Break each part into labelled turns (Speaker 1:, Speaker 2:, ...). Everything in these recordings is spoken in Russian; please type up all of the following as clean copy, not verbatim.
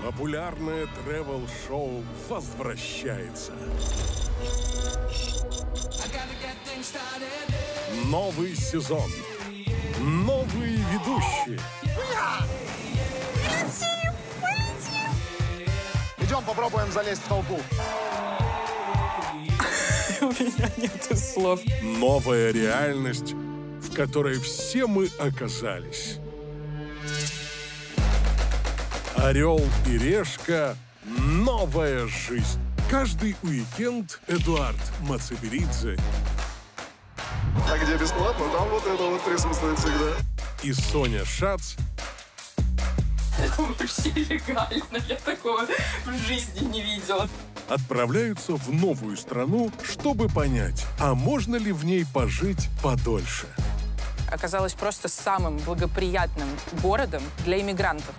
Speaker 1: Популярное тревел-шоу возвращается. Новый сезон. Новые ведущие.
Speaker 2: Идем попробуем залезть в толпу.
Speaker 3: У меня нет слов.
Speaker 1: Новая реальность, в которой все мы оказались. «Орел и решка. Новая жизнь». Каждый уикенд Эдуард Мацеберидзе
Speaker 2: А где бесплатно, там вот это вот присутствует всегда.
Speaker 1: и Соня Шац
Speaker 3: Это вообще легально. Я такого в жизни не видела.
Speaker 1: отправляются в новую страну, чтобы понять, а можно ли в ней пожить подольше.
Speaker 3: Оказалось просто самым благоприятным городом для иммигрантов.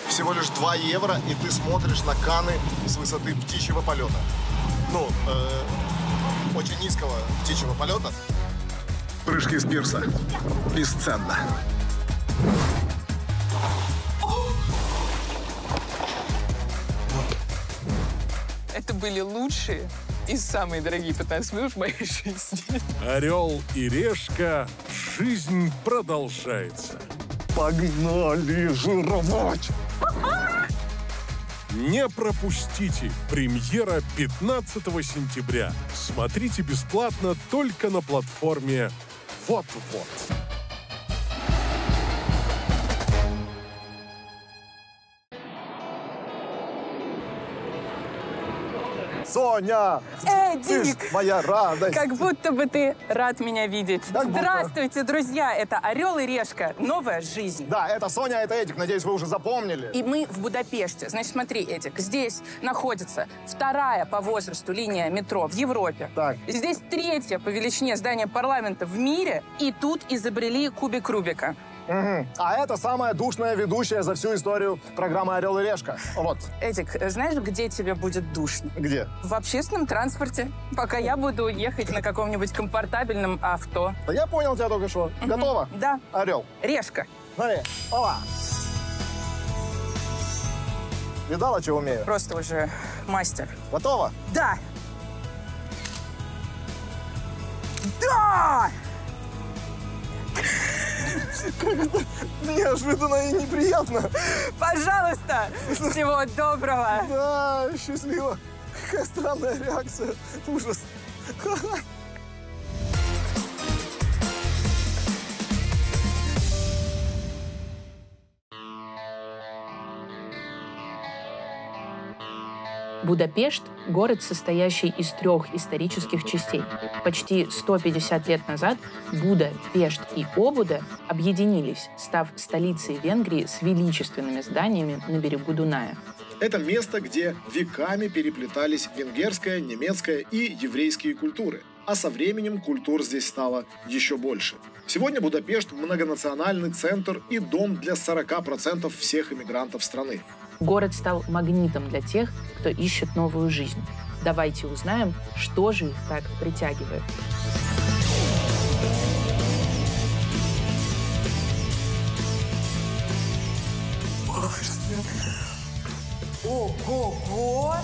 Speaker 2: Всего лишь 2 евро, и ты смотришь на Каны с высоты птичьего полета. Ну, очень низкого птичьего полета. Прыжки с пирса. Бесценно.
Speaker 3: Это были лучшие и самые дорогие 15 минут в моей жизни.
Speaker 1: «Орел и решка. Жизнь продолжается».
Speaker 2: Погнали жировать!
Speaker 1: Не пропустите! Премьера 15 сентября. Смотрите бесплатно только на платформе «Вот-вот».
Speaker 2: Соня! Ты ж
Speaker 3: Эдик!
Speaker 2: моя радость!
Speaker 3: Как будто бы ты рад меня видеть.
Speaker 2: Как будто.
Speaker 3: Здравствуйте, друзья! Это «Орел и решка. Новая жизнь».
Speaker 2: Да, это Соня, это Эдик. Надеюсь, вы уже запомнили.
Speaker 3: И мы в Будапеште. Значит, смотри, Эдик, здесь находится 2-я по возрасту линия метро в Европе.
Speaker 2: Так.
Speaker 3: Здесь 3-е по величине здание парламента в мире. И тут изобрели кубик Рубика.
Speaker 2: Мгм. А это самая душная ведущая за всю историю программы «Орел и решка». Вот.
Speaker 3: Эдик, знаешь, где тебе будет душно?
Speaker 2: Где?
Speaker 3: В общественном транспорте. Пока я буду ехать на каком-нибудь комфортабельном авто.
Speaker 2: Да я понял тебя только что. Готово?
Speaker 3: Да.
Speaker 2: Орел.
Speaker 3: Решка.
Speaker 2: Смотри. Опа. Видала, что умею?
Speaker 3: Просто уже мастер.
Speaker 2: Готово?
Speaker 3: Да! Да!
Speaker 2: Неожиданно и неприятно.
Speaker 3: Пожалуйста! Всего доброго!
Speaker 2: Да, счастливо. Какая странная реакция. Ужас.
Speaker 4: Будапешт – город, состоящий из 3 исторических частей. Почти 150 лет назад Буда, Пешт и Обуда объединились, став столицей Венгрии с величественными зданиями на берегу Дуная.
Speaker 2: Это место, где веками переплетались венгерская, немецкая и еврейские культуры. А со временем культур здесь стало еще больше. Сегодня Будапешт – многонациональный центр и дом для 40% всех иммигрантов страны.
Speaker 4: Город стал магнитом для тех, кто ищет новую жизнь. Давайте узнаем, что же их так притягивает.
Speaker 3: Ого-го!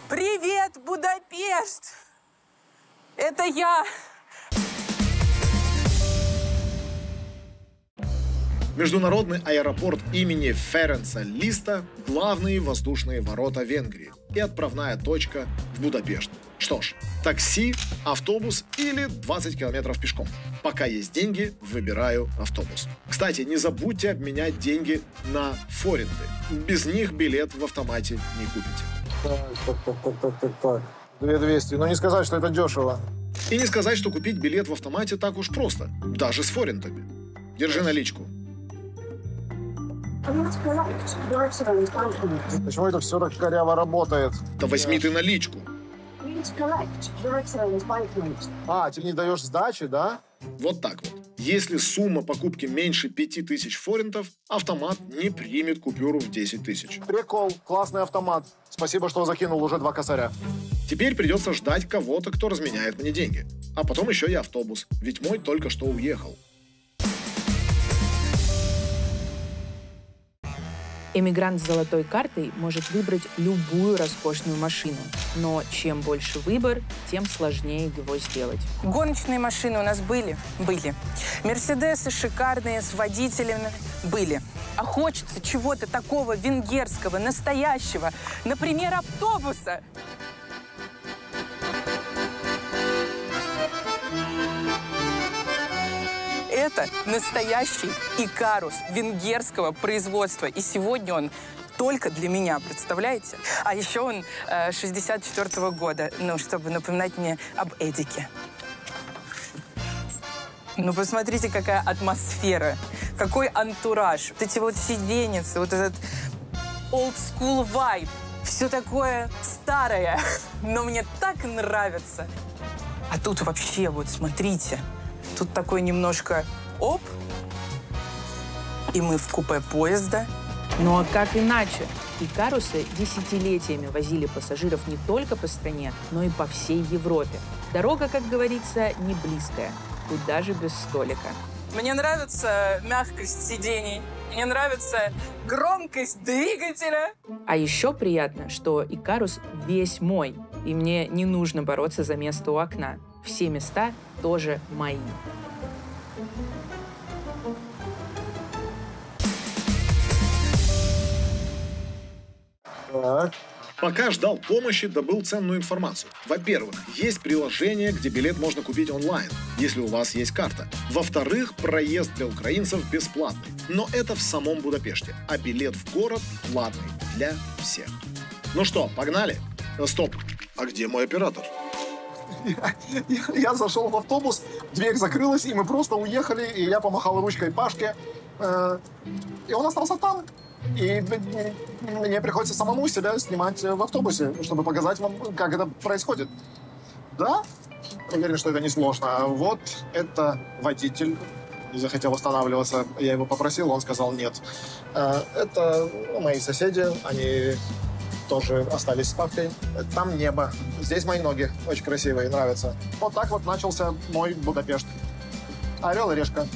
Speaker 3: Привет, Будапешт! Это я!
Speaker 2: Международный аэропорт имени Ференца Листа – главные воздушные ворота Венгрии и отправная точка в Будапешт. Что ж, такси, автобус или 20 километров пешком. Пока есть деньги, выбираю автобус. Кстати, не забудьте обменять деньги на форинты. Без них билет в автомате не купите. Так. 2200. Но не сказать, что это дешево. И не сказать, что купить билет в автомате так уж просто. Даже с форинтами. Держи наличку. Почему это все так коряво работает? Да возьми ты наличку. А, ты не даешь сдачи, да? Вот так вот. Если сумма покупки меньше 5000 форинтов, автомат не примет купюру в 10 тысяч.
Speaker 5: Прикол, классный автомат. Спасибо, что закинул уже 2 косаря.
Speaker 2: Теперь придется ждать кого-то, кто разменяет мне деньги. А потом еще и автобус, ведь мой только что уехал.
Speaker 4: Эмигрант с золотой картой может выбрать любую роскошную машину. Но чем больше выбор, тем сложнее его сделать.
Speaker 3: Гоночные машины у нас были? Были. Мерседесы шикарные, с водителями? Были. А хочется чего-то такого венгерского, настоящего. Например, автобуса. Это настоящий Икарус венгерского производства. И сегодня он только для меня, представляете? А еще он 64-го года, ну, чтобы напоминать мне об Эдике. Ну, посмотрите, какая атмосфера, какой антураж. Вот эти вот сиденьицы, вот этот old school vibe. Все такое старое, но мне так нравится. А тут вообще, вот смотрите, тут такой немножко оп, и мы в купе поезда.
Speaker 4: Ну а как иначе? Икарусы десятилетиями возили пассажиров не только по стране, но и по всей Европе. Дорога, как говорится, не близкая, тут даже без столика.
Speaker 3: Мне нравится мягкость сидений, мне нравится громкость двигателя.
Speaker 4: А еще приятно, что Икарус весь мой, и мне не нужно бороться за место у окна. Все места тоже мои.
Speaker 5: Так.
Speaker 2: Пока ждал помощи, добыл ценную информацию. Во-первых, есть приложение, где билет можно купить онлайн, если у вас есть карта. Во-вторых, проезд для украинцев бесплатный. Но это в самом Будапеште, а билет в город платный для всех. Ну что, погнали? Стоп, а где мой оператор?
Speaker 5: Я зашел в автобус, дверь закрылась, и мы просто уехали, и я помахал ручкой Пашке. И он остался там. И мне приходится самому себя снимать в автобусе, чтобы показать вам, как это происходит. Да, уверен, что это несложно. Вот это водитель. Не захотел останавливаться. Я его попросил, он сказал нет. Это мои соседи, они тоже остались с Пашкой. Там небо. Здесь мои ноги. Очень красивые, нравятся. Вот так вот начался мой Будапешт. Орел и решка.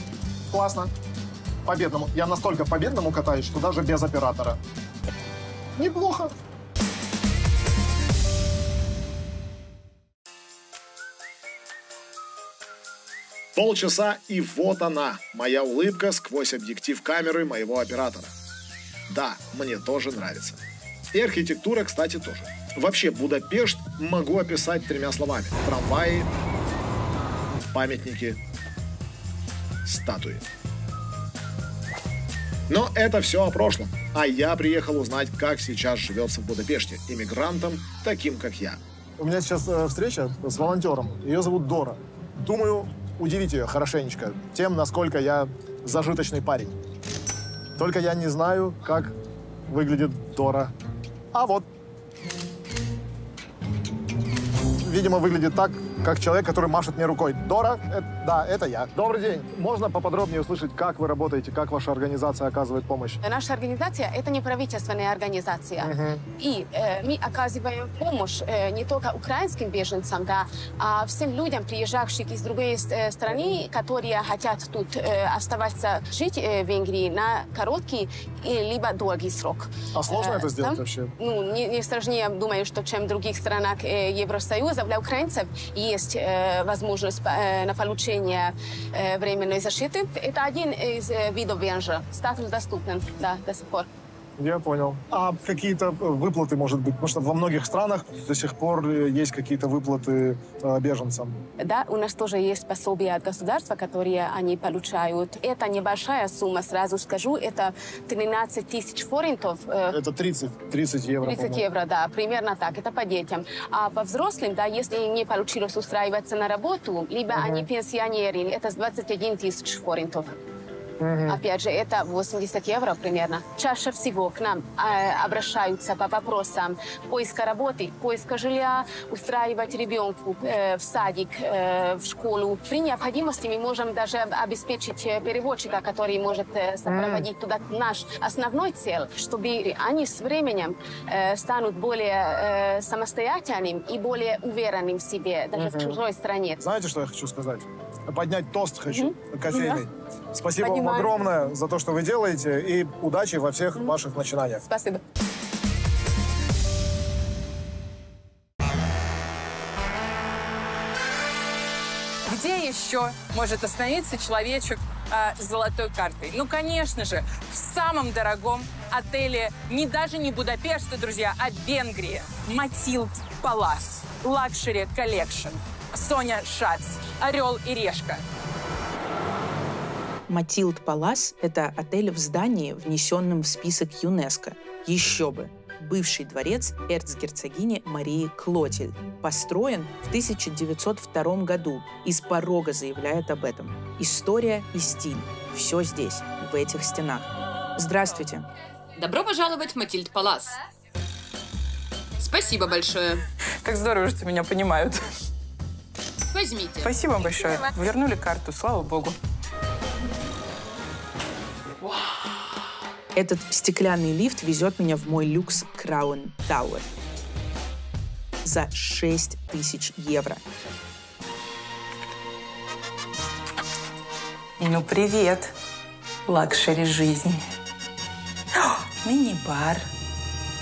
Speaker 5: Классно. По-бедному. Я настолько по-бедному катаюсь, что даже без оператора. Неплохо.
Speaker 2: Полчаса, и вот она, моя улыбка сквозь объектив камеры моего оператора. Да, мне тоже нравится. И архитектура, кстати, тоже. Вообще, Будапешт могу описать 3 словами. Трамваи, памятники, статуи. Но это все о прошлом. А я приехал узнать, как сейчас живется в Будапеште иммигрантам, таким как я.
Speaker 5: У меня сейчас встреча с волонтером. Ее зовут Дора. Думаю, удивить ее хорошенечко тем, насколько я зажиточный парень. Только я не знаю, как выглядит Дора. А вот. Видимо, выглядит так, как человек, который машет мне рукой. Дора, да, это я. Добрый день. Можно поподробнее услышать, как вы работаете, как ваша организация оказывает помощь?
Speaker 6: Наша организация – это неправительственная организация. И мы оказываем помощь не только украинским беженцам, да, а всем людям, приезжавшим из другой страны, которые хотят тут оставаться жить в Венгрии на короткий либо долгий срок.
Speaker 5: А сложно это сделать вообще?
Speaker 6: Ну, не сложнее, думаю, что чем в других странах Евросоюза. Для украинцев есть возможность на получение временной защиты. Это один из видов венжа. Статус доступен, да, до сих пор.
Speaker 5: Я понял. А какие-то выплаты, может быть? Потому что во многих странах до сих пор есть какие-то выплаты беженцам.
Speaker 6: Да, у нас тоже есть пособия от государства, которые они получают. Это небольшая сумма, сразу скажу. Это 13 тысяч форинтов.
Speaker 5: Это 30 евро.
Speaker 6: 30 евро, да, примерно так. Это по детям. А по взрослым, да, если не получилось устраиваться на работу, либо они пенсионеры, это 21 тысяч форинтов. Опять же, это 80 евро примерно. Чаще всего к нам обращаются по вопросам поиска работы, поиска жилья, устраивать ребенку в садик, в школу. При необходимости мы можем даже обеспечить переводчика, который может сопроводить туда. Наш основной цель, чтобы они с временем станут более самостоятельными и более уверенными в себе, даже в чужой стране.
Speaker 5: Знаете, что я хочу сказать? Поднять тост хочу, кофейный.
Speaker 6: Да.
Speaker 5: Спасибо вам
Speaker 6: Понимаю.
Speaker 5: огромное за то, что вы делаете, и удачи во всех ваших начинаниях.
Speaker 6: Спасибо.
Speaker 3: Где еще может остановиться человечек с золотой картой? Ну, конечно же, в самом дорогом отеле, даже не Будапешта, друзья, а Венгрии. Матилд Палас, Лакшери Коллекшн, Соня Шац, Орел и Решка.
Speaker 4: Матилд Палас – это отель в здании, внесенном в список ЮНЕСКО. Еще бы! Бывший дворец эрцгерцогини Марии Клотильд. Построен в 1902 году и с порога заявляет об этом. История и стиль – все здесь, в этих стенах. Здравствуйте.
Speaker 7: Добро пожаловать в Матильд Палас. Спасибо большое.
Speaker 3: Как здорово, что меня понимают.
Speaker 7: Возьмите.
Speaker 3: Спасибо большое. Вернули карту, слава богу.
Speaker 4: Этот стеклянный лифт везет меня в мой люкс Краун Тауэр за 6000 евро.
Speaker 3: Ну, привет, лакшери жизни. Мини-бар.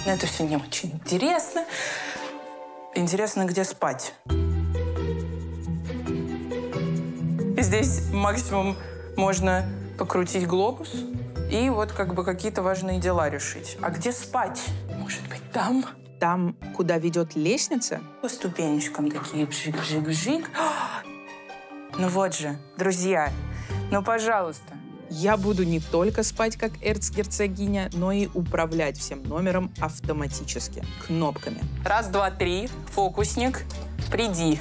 Speaker 3: Но это все не очень интересно. Интересно, где спать. Здесь максимум можно покрутить глобус и вот как бы какие-то важные дела решить. А где спать? Может быть, там?
Speaker 4: Там, куда ведет лестница?
Speaker 3: По ступенечкам такие бжик-бжик-бжик. Ну вот же, друзья, ну, пожалуйста.
Speaker 4: Я буду не только спать как эрцгерцогиня, но и управлять всем номером автоматически, кнопками.
Speaker 3: Раз, два, три. Фокусник, приди.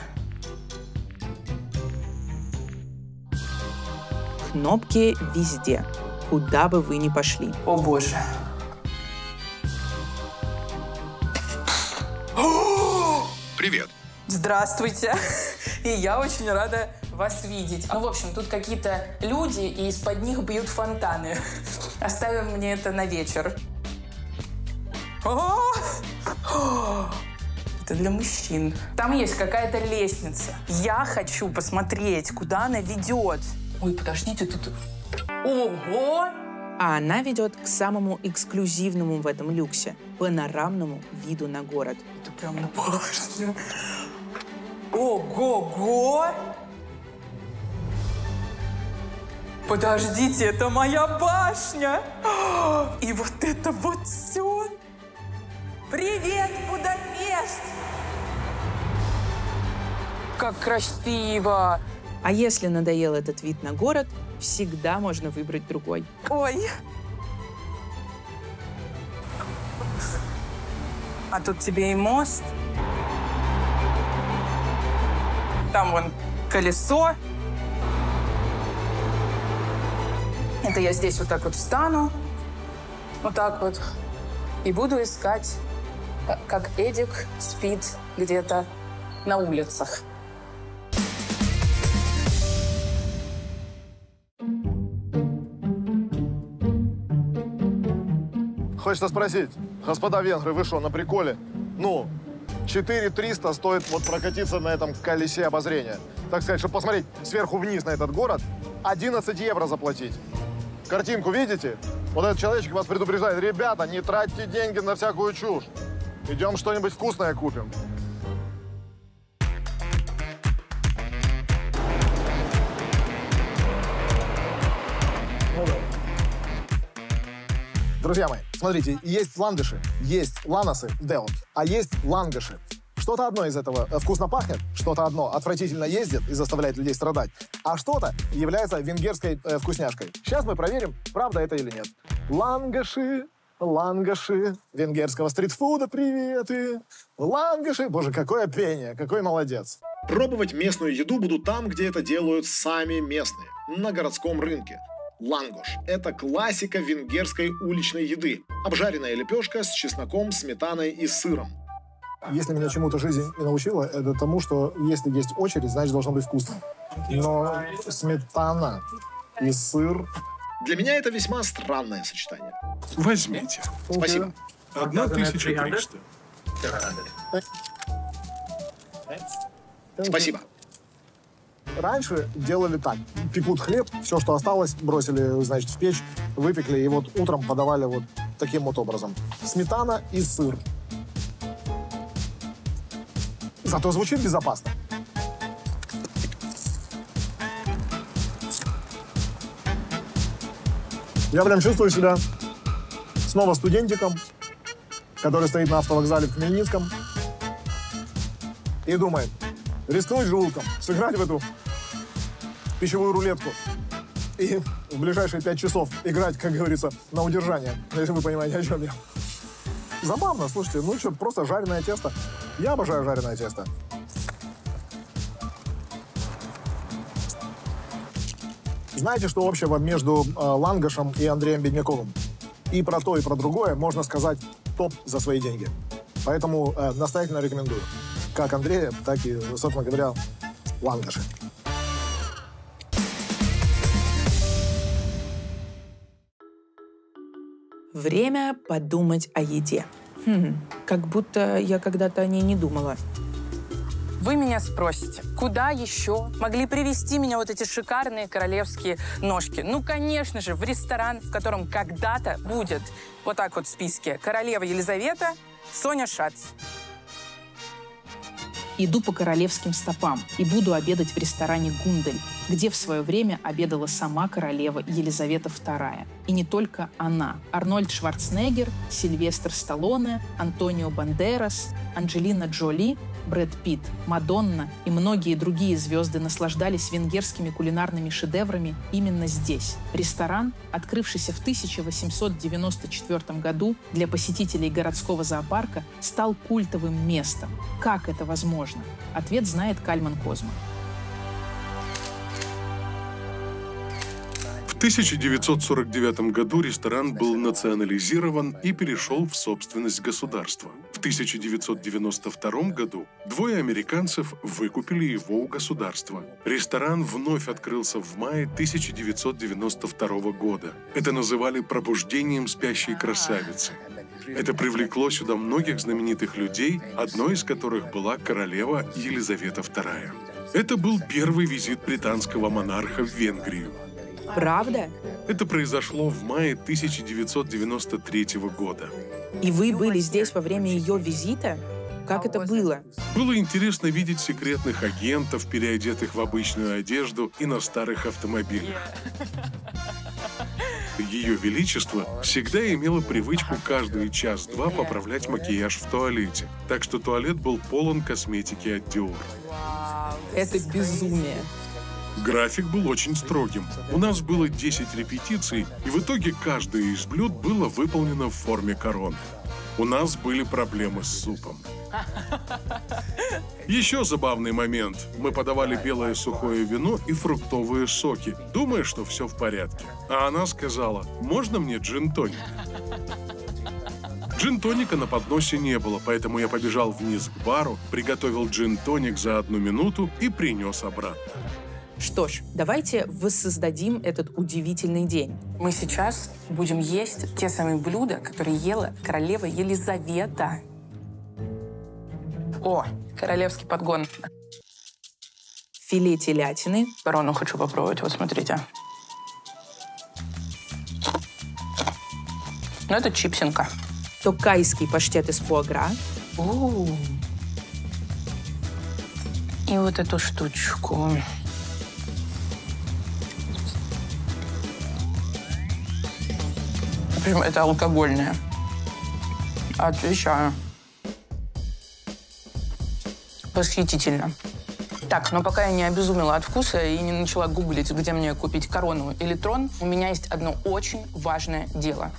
Speaker 4: Кнопки везде, куда бы вы ни пошли.
Speaker 3: О, боже.
Speaker 1: Привет.
Speaker 3: Здравствуйте. И я очень рада вас видеть. Ну, в общем, тут какие-то люди, и из-под них бьют фонтаны. Оставим мне это на вечер. Это для мужчин. Там есть какая-то лестница. Я хочу посмотреть, куда она ведет. Ой, подождите, тут... Ого!
Speaker 4: А она ведет к самому эксклюзивному в этом люксе – панорамному виду на город.
Speaker 3: Это прям на башню. Ого-го! Подождите, это моя башня! И вот это вот все! Привет, Будапешт! Как красиво!
Speaker 4: А если надоел этот вид на город, всегда можно выбрать другой.
Speaker 3: Ой! А тут тебе и мост. Там вон колесо. Это я здесь вот так вот встану. Вот так вот. И буду искать, как Эдик спит где-то на улицах.
Speaker 5: Хочется спросить, господа венгры, вы что, на приколе? Ну, 4300 стоит вот прокатиться на этом колесе обозрения. Так сказать, чтобы посмотреть сверху вниз на этот город, 11 евро заплатить. Картинку видите? Вот этот человечек вас предупреждает: ребята, не тратьте деньги на всякую чушь. Идем что-нибудь вкусное купим. Друзья мои, смотрите, есть ландыши, есть ланосы, деот, а есть лангаши. Что-то одно из этого вкусно пахнет, что-то одно отвратительно ездит и заставляет людей страдать, а что-то является венгерской вкусняшкой. Сейчас мы проверим, правда это или нет. Лангаши, лангаши, венгерского стритфуда приветы. Лангаши, боже, какое пение, какой молодец.
Speaker 2: Пробовать местную еду буду там, где это делают сами местные, на городском рынке. Лангош – это классика венгерской уличной еды. Обжаренная лепешка с чесноком, сметаной и сыром.
Speaker 5: Если меня чему-то жизнь и научила, это тому, что если есть очередь, значит, должно быть вкусно. Но сметана и сыр...
Speaker 2: Для меня это весьма странное сочетание.
Speaker 1: Возьмите.
Speaker 2: Спасибо.
Speaker 1: 1300.
Speaker 2: Спасибо.
Speaker 5: Раньше делали так. Пекут хлеб, все, что осталось, бросили, значит, в печь, выпекли, и вот утром подавали вот таким вот образом. Сметана и сыр. Зато звучит безопасно. Я прям чувствую себя снова студентиком, который стоит на автовокзале в Хмельницком и думает, рискнуть желудком, сыграть в эту пищевую рулетку и в ближайшие 5 часов играть, как говорится, на удержание, если вы понимаете, о чем я. Забавно, слушайте, ну что, просто жареное тесто. Я обожаю жареное тесто. Знаете, что общего между Лангошем и Андреем Бедняковым? И про то, и про другое можно сказать топ за свои деньги. Поэтому настоятельно рекомендую. Как Андрея, так и, собственно говоря, Лангоша.
Speaker 4: Время подумать о еде. Как будто я когда-то о ней не думала.
Speaker 3: Вы меня спросите, куда еще могли привезти меня вот эти шикарные королевские ножки? Ну, конечно же, в ресторан, в котором когда-то будет вот так вот в списке королева Елизавета, Соня Шац.
Speaker 4: Иду по королевским стопам и буду обедать в ресторане «Гундель», где в свое время обедала сама королева Елизавета II. И не только она. Арнольд Шварценеггер, Сильвестр Сталлоне, Антонио Бандерас, Анджелина Джоли, Брэд Питт, Мадонна и многие другие звезды наслаждались венгерскими кулинарными шедеврами именно здесь. Ресторан, открывшийся в 1894 году для посетителей городского зоопарка, стал культовым местом. Как это возможно? Ответ знает Кальман Козма.
Speaker 1: В 1949 году ресторан был национализирован и перешел в собственность государства. В 1992 году двое американцев выкупили его у государства. Ресторан вновь открылся в мае 1992 года. Это называли пробуждением спящей красавицы. Это привлекло сюда многих знаменитых людей, одной из которых была королева Елизавета II. Это был первый визит британского монарха в Венгрию.
Speaker 4: Правда?
Speaker 1: Это произошло в мае 1993 года.
Speaker 4: И вы были здесь во время ее визита? Как это было?
Speaker 1: Было интересно видеть секретных агентов, переодетых в обычную одежду и на старых автомобилях. Ее Величество всегда имело привычку каждые час-два поправлять макияж в туалете, так что туалет был полон косметики от Dior.
Speaker 4: Это безумие.
Speaker 1: График был очень строгим. У нас было 10 репетиций, и в итоге каждое из блюд было выполнено в форме короны. У нас были проблемы с супом. Еще забавный момент. Мы подавали белое сухое вино и фруктовые соки, думая, что все в порядке. А она сказала: «Можно мне джин-тоник?» Джин-тоника на подносе не было, поэтому я побежал вниз к бару, приготовил джин-тоник за 1 минуту и принес обратно.
Speaker 4: Что ж, давайте воссоздадим этот удивительный день.
Speaker 3: Мы сейчас будем есть те самые блюда, которые ела королева Елизавета. О, королевский подгон.
Speaker 4: Филе телятины.
Speaker 3: Корону хочу попробовать, вот смотрите. Ну, это чипсинка.
Speaker 4: Токайский паштет из фуагра.
Speaker 3: И вот эту штучку. Прям это алкогольное. Отвечаю. Восхитительно. Так, но пока я не обезумела от вкуса и не начала гуглить, где мне купить корону или трон, у меня есть одно очень важное дело.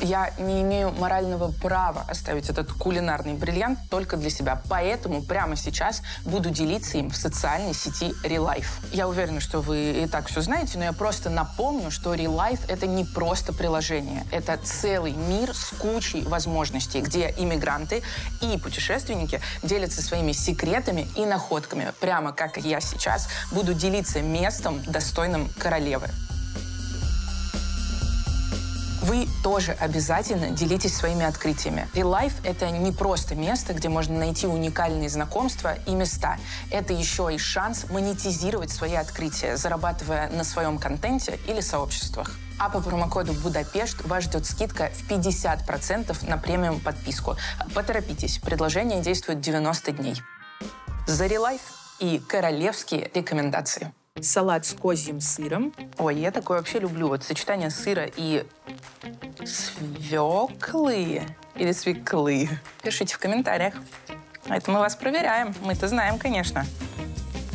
Speaker 3: Я не имею морального права оставить этот кулинарный бриллиант только для себя. Поэтому прямо сейчас буду делиться им в социальной сети Relife. Я уверена, что вы и так все знаете, но я просто напомню, что Relife — это не просто приложение. Это целый мир с кучей возможностей, где иммигранты и путешественники делятся своими секретами и находками. Прямо как и я сейчас буду делиться местом, достойным королевы. Вы тоже обязательно делитесь своими открытиями. Relife — это не просто место, где можно найти уникальные знакомства и места. Это еще и шанс монетизировать свои открытия, зарабатывая на своем контенте или сообществах. А по промокоду «Будапешт» вас ждет скидка в 50% на премиум подписку. Поторопитесь, предложение действует 90 дней. За Relife и королевские рекомендации.
Speaker 4: Салат с козьим сыром.
Speaker 3: Ой, я такое вообще люблю. Вот сочетание сыра и свеклы или свеклы. Пишите в комментариях. Это мы вас проверяем. Мы-то знаем, конечно,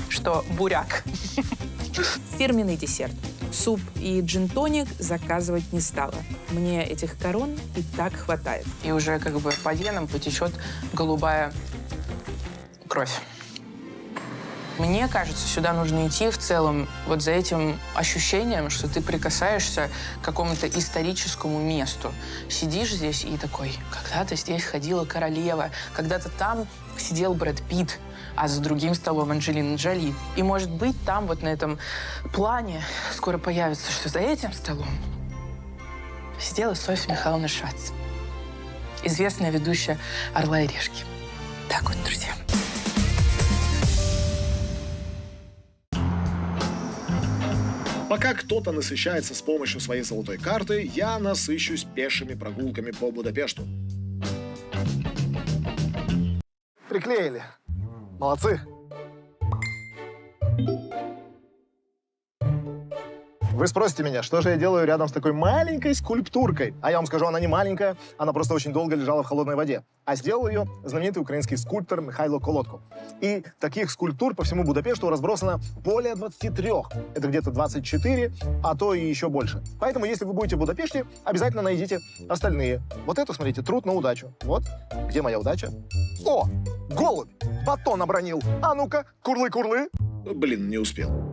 Speaker 3: что буряк.
Speaker 4: Фирменный десерт. Суп и джин-тоник заказывать не стала. Мне этих корон и так хватает.
Speaker 3: И уже как бы по венам потечет голубая кровь. Мне кажется, сюда нужно идти в целом вот за этим ощущением, что ты прикасаешься к какому-то историческому месту. Сидишь здесь и такой: когда-то здесь ходила королева, когда-то там сидел Брэд Питт, а за другим столом Анджелина Джоли. И, может быть, там вот на этом плане скоро появится, что за этим столом сидела Софья Михайловна Шац, известная ведущая «Орла и решки». Так вот, друзья.
Speaker 2: Пока кто-то насыщается с помощью своей золотой карты, я насыщусь пешими прогулками по Будапешту.
Speaker 5: Приклеили. Молодцы. Вы спросите меня, что же я делаю рядом с такой маленькой скульптуркой? А я вам скажу, она не маленькая, она просто очень долго лежала в холодной воде. А сделал ее знаменитый украинский скульптор Михайло Колодко. И таких скульптур по всему Будапешту разбросано более 23. Это где-то 24, а то и еще больше. Поэтому, если вы будете в Будапеште, обязательно найдите остальные. Вот эту, смотрите, труд на удачу. Вот, где моя удача? О, голубь! Батон обронил. А ну-ка, курлы-курлы.
Speaker 2: Блин, не успел.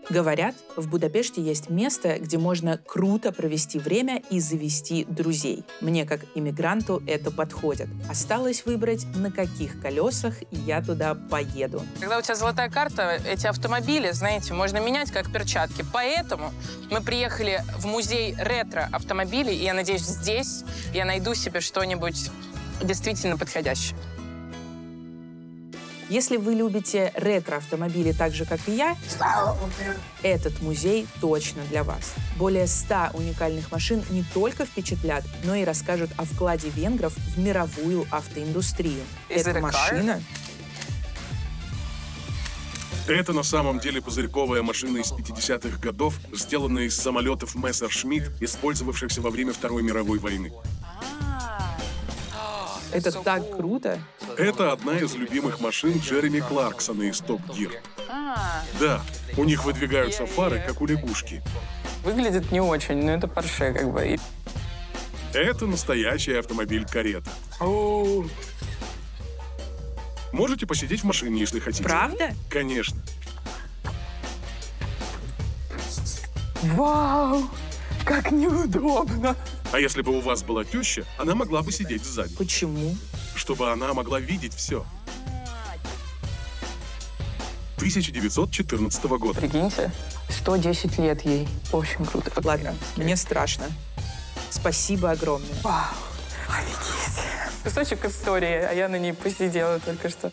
Speaker 4: Говорят, в Будапеште есть место, где можно круто провести время и завести друзей. Мне, как иммигранту, это подходит. Осталось выбрать, на каких колесах я туда поеду.
Speaker 3: Когда у тебя золотая карта, эти автомобили, знаете, можно менять как перчатки. Поэтому мы приехали в музей ретро-автомобилей, и я надеюсь, здесь я найду себе что-нибудь действительно подходящее.
Speaker 4: Если вы любите ретро-автомобили так же, как и я, этот музей точно для вас. Более 100 уникальных машин не только впечатлят, но и расскажут о вкладе венгров в мировую автоиндустрию. Эта машина...
Speaker 1: Это на самом деле пузырьковая машина из 50-х годов, сделанная из самолетов Мессершмитт, использовавшихся во время Второй мировой войны.
Speaker 4: Это так круто!
Speaker 1: Это одна из любимых машин Джереми Кларксона из Топ Гир. Да, у них выдвигаются фары, как у лягушки.
Speaker 3: Выглядит не очень, но это Порше как бы.
Speaker 1: Это настоящий автомобиль-карета. Можете посидеть в машине, если хотите.
Speaker 4: Правда?
Speaker 1: Конечно.
Speaker 3: Вау! Как неудобно!
Speaker 1: А если бы у вас была теща, она могла бы сидеть сзади.
Speaker 4: Почему?
Speaker 1: Чтобы она могла видеть все. 1914 года.
Speaker 3: Прикиньте, 110 лет ей. Очень круто.
Speaker 4: Ладно, мне страшно. Спасибо огромное.
Speaker 3: Вау, офигеть. Кусочек истории, а я на ней посидела только что.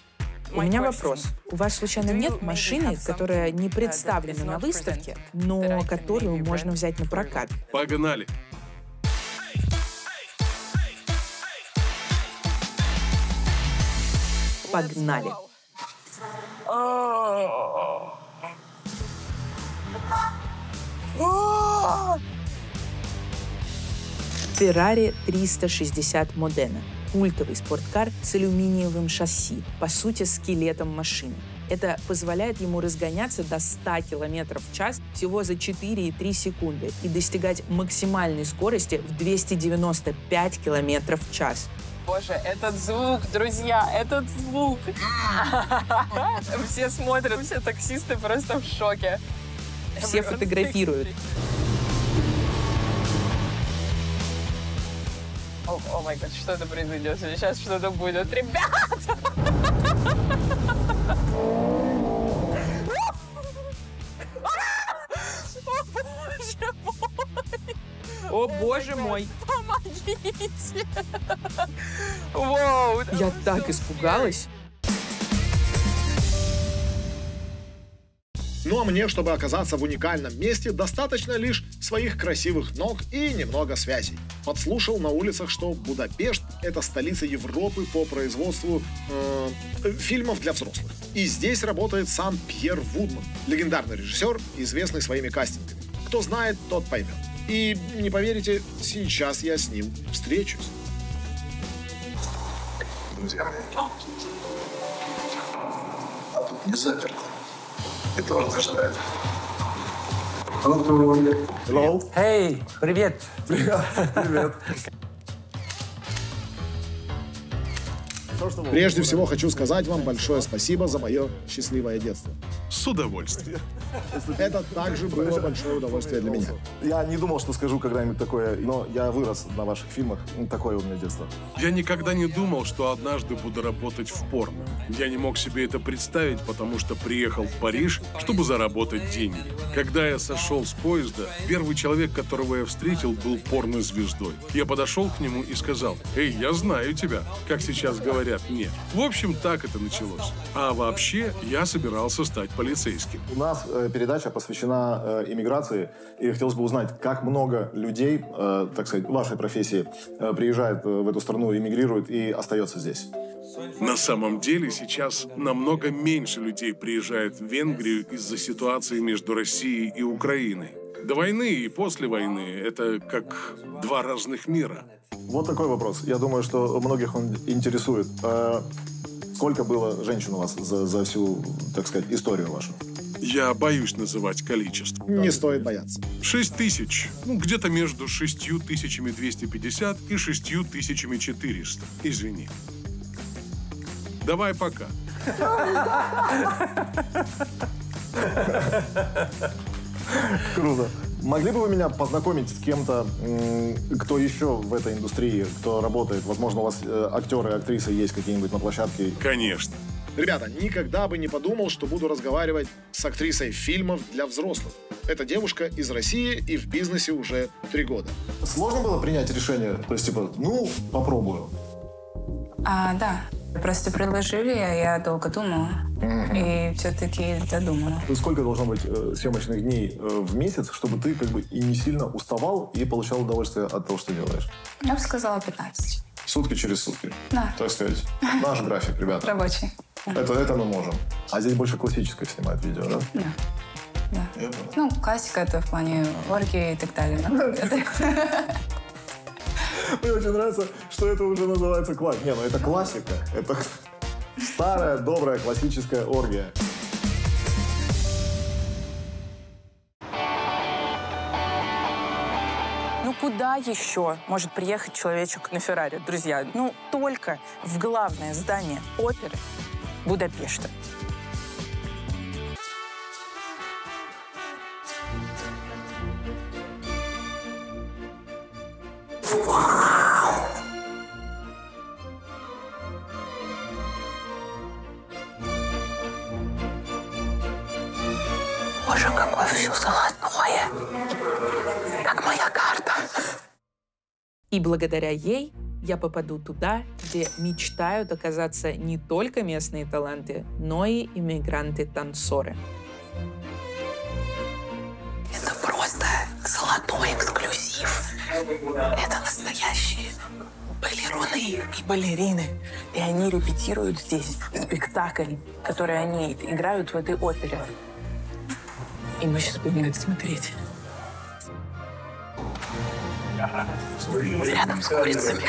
Speaker 4: У меня вопрос. У вас, случайно, нет машины, которая не представлена на выставке, но которую можно взять на прокат?
Speaker 1: Погнали.
Speaker 4: Погнали. Ferrari 360 Modena. Культовый спорткар с алюминиевым шасси, по сути, скелетом машины. Это позволяет ему разгоняться до 100 км в час всего за 4,3 секунды и достигать максимальной скорости в 295 км в час.
Speaker 3: Боже, этот звук, друзья, этот звук. Все смотрят, все таксисты просто в шоке.
Speaker 4: Все фотографируют.
Speaker 3: О май гад, что-то произойдет. Сейчас что-то будет. Ребята!
Speaker 4: О, боже мой!
Speaker 3: Помогите! Вау!
Speaker 4: Я так испугалась.
Speaker 2: Ну а мне, чтобы оказаться в уникальном месте, достаточно лишь своих красивых ног и немного связей. Подслушал на улицах, что Будапешт — это столица Европы по производству фильмов для взрослых. И здесь работает сам Пьер Вудман, легендарный режиссер, известный своими кастингами. Кто знает, тот поймет. И не поверите, сейчас я с ним встречусь.
Speaker 8: Друзья мои, а тут не заперто. И тоже ждать.
Speaker 5: Hello.
Speaker 9: Эй, привет.
Speaker 5: Привет.
Speaker 2: Прежде всего хочу сказать вам большое спасибо за мое счастливое детство.
Speaker 1: С удовольствием.
Speaker 2: Это также было большое удовольствие для меня.
Speaker 5: Я не думал, что скажу когда-нибудь такое, но я вырос на ваших фильмах. Такое у меня детство.
Speaker 1: Я никогда не думал, что однажды буду работать в порно. Я не мог себе это представить, потому что приехал в Париж, чтобы заработать деньги. Когда я сошел с поезда, первый человек, которого я встретил, был порнозвездой. Я подошел к нему и сказал: «Эй, я знаю тебя», как сейчас говорят мне. В общем, так это началось. А вообще, я собирался стать полицейским.
Speaker 5: У нас передача посвящена иммиграции, и хотелось бы узнать, как много людей, так сказать, вашей профессии приезжает в эту страну, иммигрирует и остается здесь.
Speaker 1: На самом деле сейчас намного меньше людей приезжает в Венгрию из-за ситуации между Россией и Украиной. До войны и после войны это как два разных мира.
Speaker 5: Вот такой вопрос. Я думаю, что многих он интересует. Сколько было женщин у вас за всю, так сказать, историю вашу?
Speaker 1: Я боюсь называть количество.
Speaker 2: Не стоит бояться.
Speaker 1: 6000. Где-то между 6250 и 6400. Извини. Давай пока.
Speaker 5: Круто. Могли бы вы меня познакомить с кем-то, кто еще в этой индустрии, кто работает? Возможно, у вас актеры и актрисы есть какие-нибудь на площадке?
Speaker 1: Конечно.
Speaker 2: Ребята, никогда бы не подумал, что буду разговаривать с актрисой фильмов для взрослых. Эта девушка из России и в бизнесе уже 3 года.
Speaker 5: Сложно было принять решение? То есть, типа, ну, попробую.
Speaker 10: Да. Просто предложили, я долго думала. И все-таки додумала.
Speaker 5: Сколько должно быть съемочных дней в месяц, чтобы ты как бы и не сильно уставал и получал удовольствие от того, что делаешь?
Speaker 10: Я бы сказала 15.
Speaker 5: Сутки через сутки?
Speaker 10: Да.
Speaker 5: Так сказать, наш график, ребята.
Speaker 10: Рабочий.
Speaker 5: Это мы можем. А здесь больше классическое снимают видео, да?
Speaker 10: Да. Да. Ну, классика это в плане оргии и так далее.
Speaker 5: Мне очень нравится, что это уже называется классика. Не, ну это классика. Это старая, добрая, классическая оргия.
Speaker 3: Ну куда еще может приехать человечек на Феррари, друзья? Ну только в главное здание оперы Будапешта. Боже, какое все золотое! Как моя карта!
Speaker 4: И благодаря ей я попаду туда, где мечтают оказаться не только местные таланты, но и иммигранты-танцоры.
Speaker 3: Это просто золотой эксклюзив. Это настоящие балероны и балерины. И они репетируют здесь спектакль, который они играют в этой опере. И мы сейчас будем это смотреть. Рядом с курицами.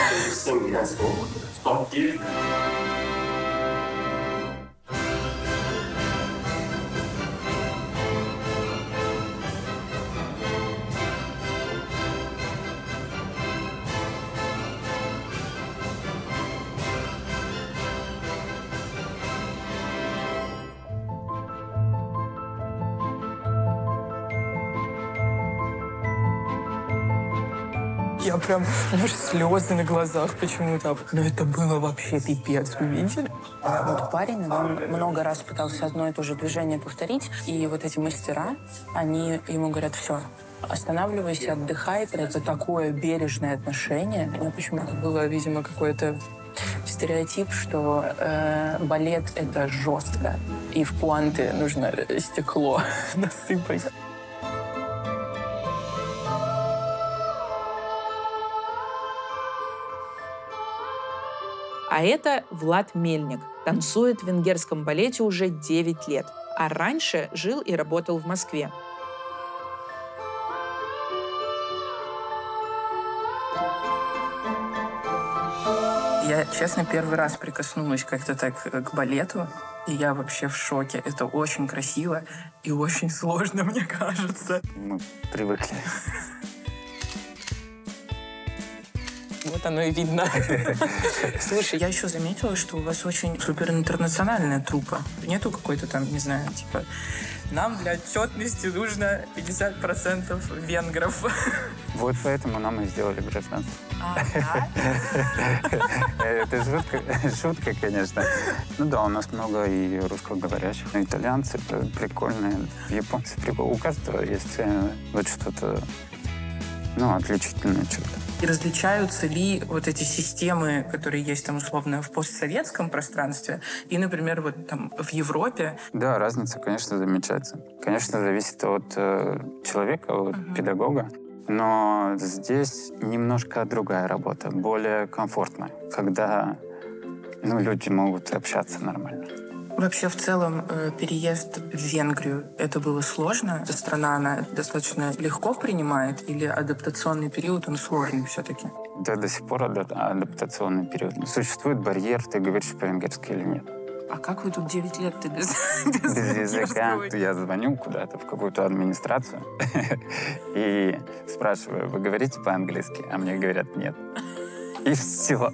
Speaker 3: Я прям, может, слезы на глазах почему-то. Но это было вообще пипец, вы видели?
Speaker 4: Вот парень, он много раз пытался одно и то же движение повторить, и вот эти мастера, они ему говорят: все, останавливайся, отдыхай. Это такое бережное отношение. У меня почему-то было, видимо, какое-то стереотип, что балет — это жестко, и в пуанты нужно стекло насыпать. А это Влад Мельник. Танцует в венгерском балете уже 9 лет, а раньше жил и работал в Москве. Я, честно, первый раз прикоснулась как-то так к балету, и я вообще в шоке. Это очень красиво и очень сложно, мне кажется.
Speaker 9: Мы привыкли.
Speaker 3: Вот оно и видно.
Speaker 4: Слушай, я еще заметила, что у вас очень суперинтернациональная труппа. Нету какой-то там, не знаю, типа... Нам для отчетности нужно 50% венгров.
Speaker 9: Вот поэтому нам и сделали гражданство.
Speaker 4: Да?
Speaker 9: Это шутка, конечно. Ну да, у нас много и русскоговорящих. Итальянцы прикольные, японцы прикольные. У каждого есть вот что-то, отличительное что-то.
Speaker 4: И различаются ли вот эти системы, которые есть там условно в постсоветском пространстве, и, например, вот там в Европе?
Speaker 9: Да, разница, конечно, замечается. Конечно, зависит от человека, от педагога. Но здесь немножко другая работа, более комфортная, когда люди могут общаться нормально.
Speaker 4: Вообще, в целом, переезд в Венгрию, это было сложно? Эта страна, она достаточно легко принимает? Или адаптационный период, он сложный все-таки?
Speaker 9: Да, до сих пор адаптационный период. Существует барьер, ты говоришь по-венгерски или нет.
Speaker 4: А как вы тут 9 лет без
Speaker 9: языка? Я звоню куда-то в какую-то администрацию и спрашиваю: вы говорите по-английски? А мне говорят: нет. И все.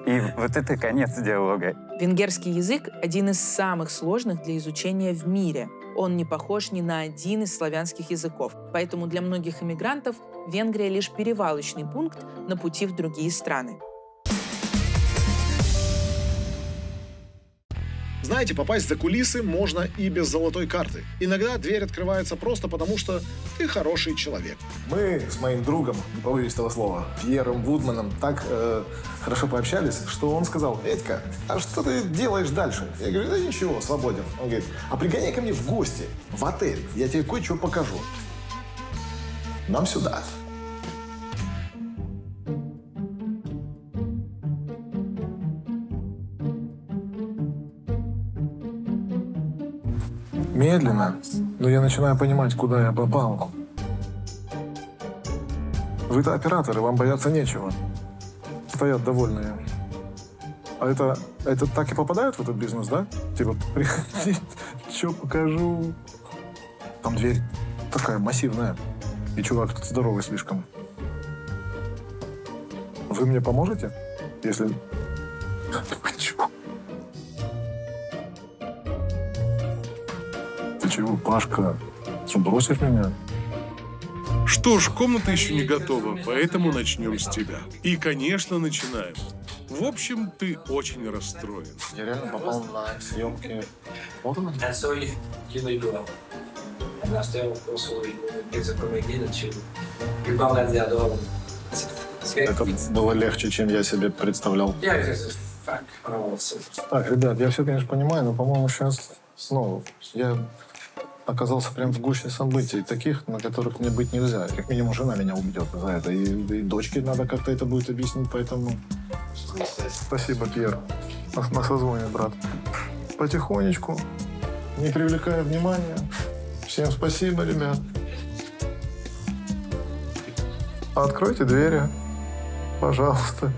Speaker 9: И вот это конец диалога.
Speaker 4: Венгерский язык – один из самых сложных для изучения в мире. Он не похож ни на один из славянских языков. Поэтому для многих иммигрантов Венгрия – лишь перевалочный пункт на пути в другие страны.
Speaker 2: Знаете, попасть за кулисы можно и без золотой карты. Иногда дверь открывается просто потому, что ты хороший человек.
Speaker 5: Мы с моим другом, не побоюсь этого слова, Пьером Вудманом, так хорошо пообщались, что он сказал: «Этька, а что ты делаешь дальше?» Я говорю: «Да ничего, свободен». Он говорит: «А пригоняй ко мне в гости, в отель, я тебе кое-что покажу». Нам сюда. Медленно, но я начинаю понимать, куда я попал. Вы-то операторы, вам бояться нечего. Стоят довольные. А это так и попадают в этот бизнес, да? Типа, приходи, что покажу. Там дверь такая массивная. И чувак тут здоровый слишком. Вы мне поможете? Если... Почему? Ты чего, Пашка? Что, бросишь меня?
Speaker 1: Что ж, комната еще не готова, поэтому начнем с тебя. И, конечно, начинаем. В общем, ты очень расстроен.
Speaker 5: Я реально попал на съемки. Вот он. Это было легче, чем я себе представлял. Так, ребят, я все, конечно, понимаю, но, по-моему, сейчас снова я оказался прям в гуще событий, таких, на которых мне быть нельзя. Как минимум, жена меня убьет за это. И дочке надо как-то это будет объяснить, поэтому... Спасибо, Пьер. На созвоне, брат. Потихонечку, не привлекая внимания. Всем спасибо, ребят. Откройте двери, пожалуйста.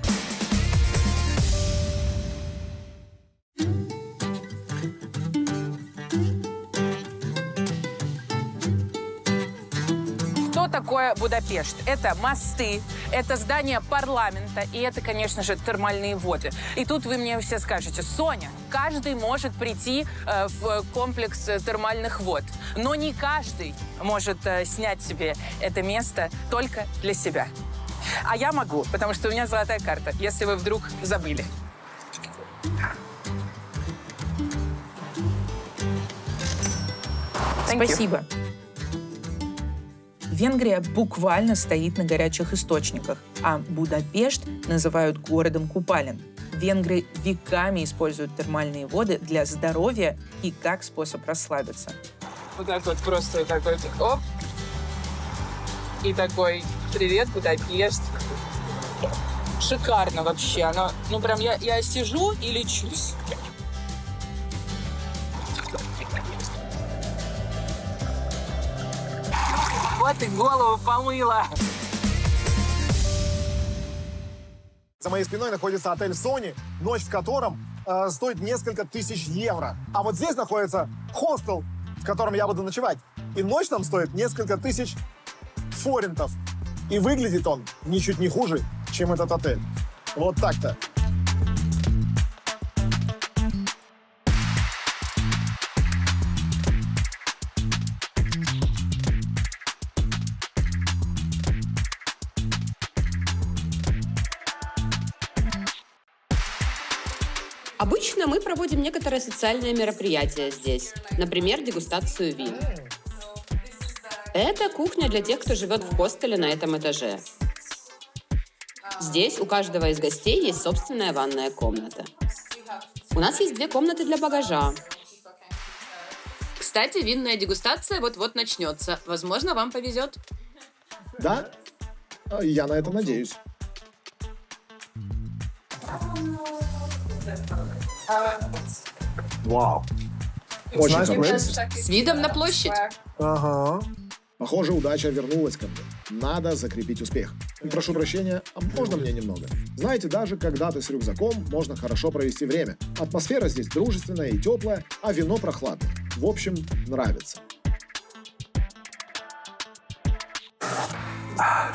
Speaker 3: Такое Будапешт. Это мосты, это здание парламента и это, конечно же, термальные воды. И тут вы мне все скажете: Соня, каждый может прийти в комплекс термальных вод, но не каждый может снять себе это место только для себя. А я могу, потому что у меня золотая карта, если вы вдруг забыли.
Speaker 4: Спасибо. Венгрия буквально стоит на горячих источниках, а Будапешт называют городом купалин. Венгры веками используют термальные воды для здоровья и как способ расслабиться.
Speaker 3: Вот так вот просто такой оп. И такой привет, Будапешт. Шикарно вообще. Оно, ну прям я сижу и лечусь. Вот и голову помыла.
Speaker 5: За моей спиной находится отель Sony, ночь в котором стоит несколько тысяч евро. А вот здесь находится хостел, в котором я буду ночевать. И ночь там стоит несколько тысяч форинтов. И выглядит он ничуть не хуже, чем этот отель. Вот так-то.
Speaker 11: Обычно мы проводим некоторые социальные мероприятия здесь. Например, дегустацию вин. Это кухня для тех, кто живет в хостеле на этом этаже. Здесь у каждого из гостей есть собственная ванная комната. У нас есть 2 комнаты для багажа.
Speaker 7: Кстати, винная дегустация вот-вот начнется. Возможно, вам повезет.
Speaker 2: Да? Я на это надеюсь.
Speaker 5: Вау.
Speaker 2: Очень
Speaker 5: Nice
Speaker 2: хорошо.
Speaker 5: place.
Speaker 7: С видом на площадь.
Speaker 5: Ага.
Speaker 2: Похоже, удача вернулась ко мне. Надо закрепить успех. Прошу прощения, а можно мне немного? Знаете, даже когда ты с рюкзаком, можно хорошо провести время. Атмосфера здесь дружественная и теплая, а вино прохладное. В общем, нравится.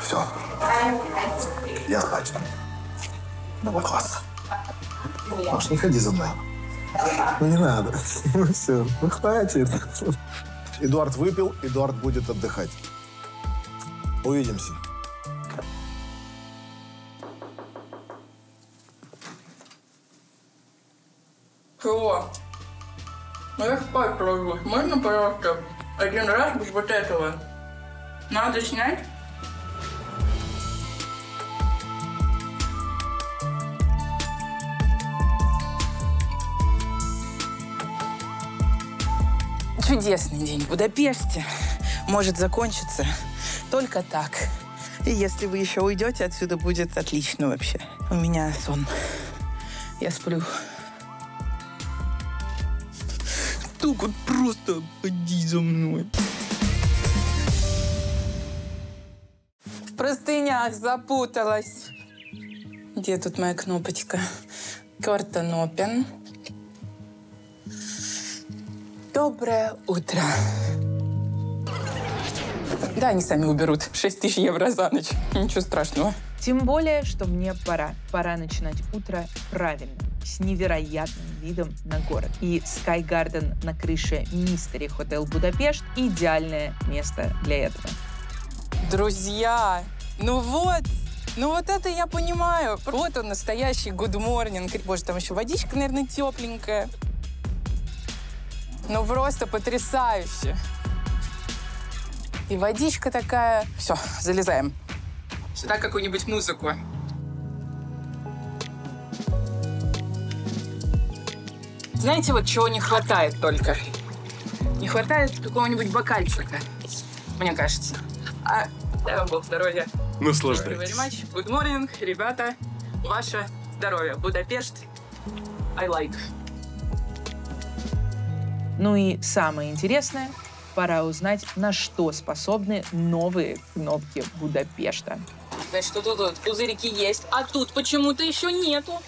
Speaker 8: Все. Я спать. Ну, класс. Маш, не ходи за мной. Ну, не надо. Ну, все. Ну, хватит.
Speaker 5: Эдуард выпил, Эдуард будет отдыхать. Увидимся.
Speaker 3: Чего? Я спать ложусь. Можно, пожалуйста, один раз без вот этого? Надо снять? Чудесный день в Будапеште может закончиться только так. И если вы еще уйдете отсюда, будет отлично вообще. У меня сон. Я сплю. Так вот просто ходи за мной. В простынях запуталась. Где тут моя кнопочка? Curtain open. Доброе утро. Да, они сами уберут. 6 тысяч евро за ночь. Ничего страшного.
Speaker 4: Тем более, что мне пора. Пора начинать утро правильно, с невероятным видом на город. И Sky Garden на крыше Mystery Hotel Будапешт – идеальное место для этого.
Speaker 3: Друзья, ну вот это я понимаю. Вот он, настоящий good morning. Боже, там еще водичка, наверное, тепленькая. Ну, просто потрясающе. И водичка такая. Все, залезаем. Сюда какую-нибудь музыку. Знаете, вот чего не хватает только? Не хватает какого-нибудь бокальчика, мне кажется. Дай вам Бог здоровья.
Speaker 1: Наслаждайтесь.
Speaker 3: Good morning, ребята. Ваше здоровье. Будапешт. I like.
Speaker 4: Ну и самое интересное, пора узнать, на что способны новые кнопки Будапешта.
Speaker 3: Значит, тут пузырики есть, а тут почему-то еще нету.